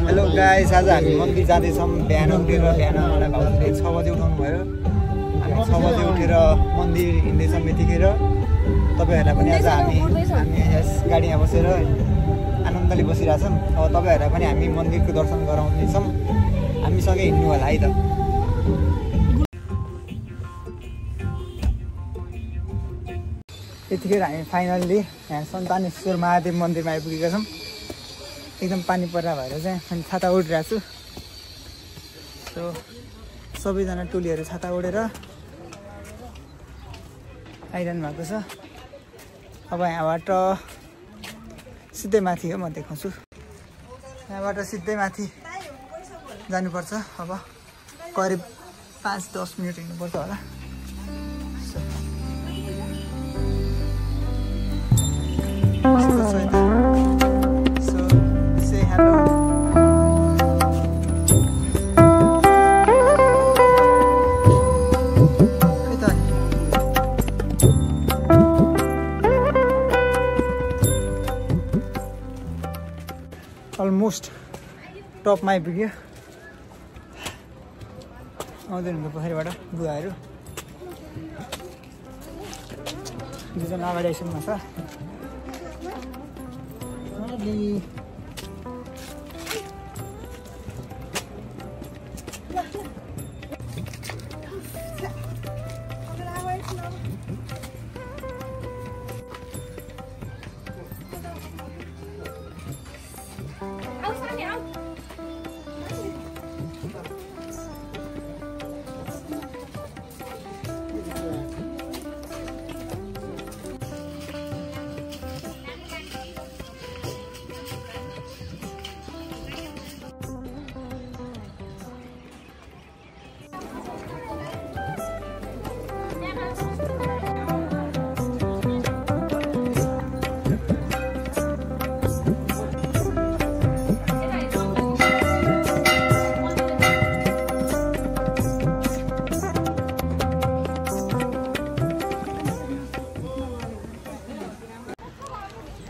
Hello guys, आज हामी मन्दिर जाँदैछौँ। बिहान उठेर मलाई भाउजूले 6 बजे उठाउनु भयो। हामी 6 बजे उठेर मन्दिर हिँड्दैछौँ यतिखेर। तपाईँहरूलाई पनि आज हामी यस गाडीमा बसेर आनन्दले बसिरहेछौँ। अब तपाईँहरूलाई पनि हामी मन्दिरको दर्शन गराउनेछौँ। हामीसँगै हिँड्नु होला है त। यतिखेर हामी फाइनल्ली यहाँ सन्तानेश्वर महादेव मन्दिरमा आइपुगेका छौँ। एकदम पानी पर्दा भएर चाहिँ अनि छाता ओढिरहेको छु। सो सबैजना टोलीहरू छाता ओढेर आइरहनु भएको छ। अब यहाँबाट सिधै माथि हो, म देखाउँछु। यहाँबाट सिधै माथि जानुपर्छ। अब करिब 5-10 मिनट हिँड्नुपर्छ होला। अलमोस्ट टपमा आइपुग्यो। आउँदै हुनुहुन्छ पोखरीबाट बुवाहरू। दुईजना अगाडि आइसक्नु छ।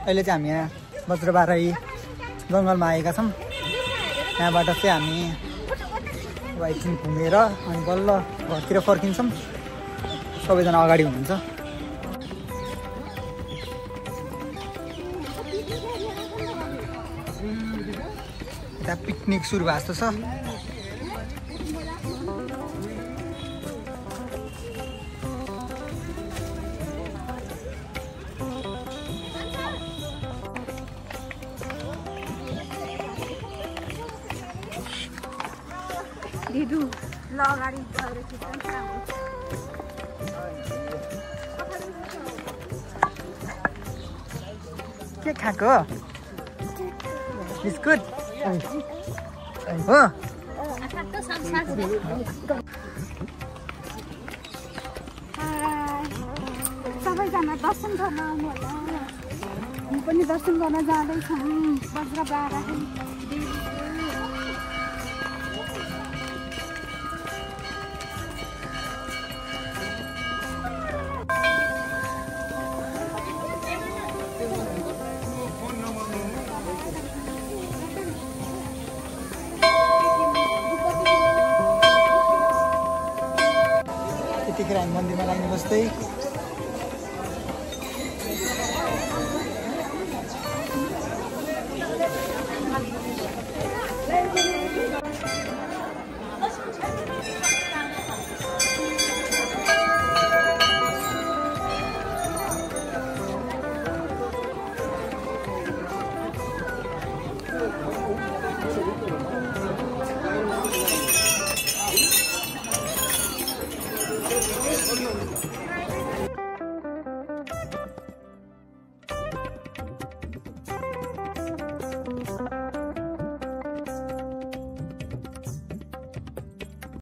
अहिले चाहिँ हामी यहाँ बज्रबाराई जङ्गलमा आएका छौँ। यहाँबाट चाहिँ हामी एकछिन घुमेर अनि बल्ल घरतिर फर्किन्छौँ। सबैजना अगाडि हुनुहुन्छ। यता पिकनिक सुरु भएको जस्तो छ। दिदु ल अगाडि गएर खिच्न के खाएको बिस्कुट हो? सबैजना दर्शन गर्न आउनु होला। हामी पनि दर्शन गर्न जाँदैछौँ बज्रबाराई। यतिखेर हामी मन्दिरमा लाग्नु बस्दै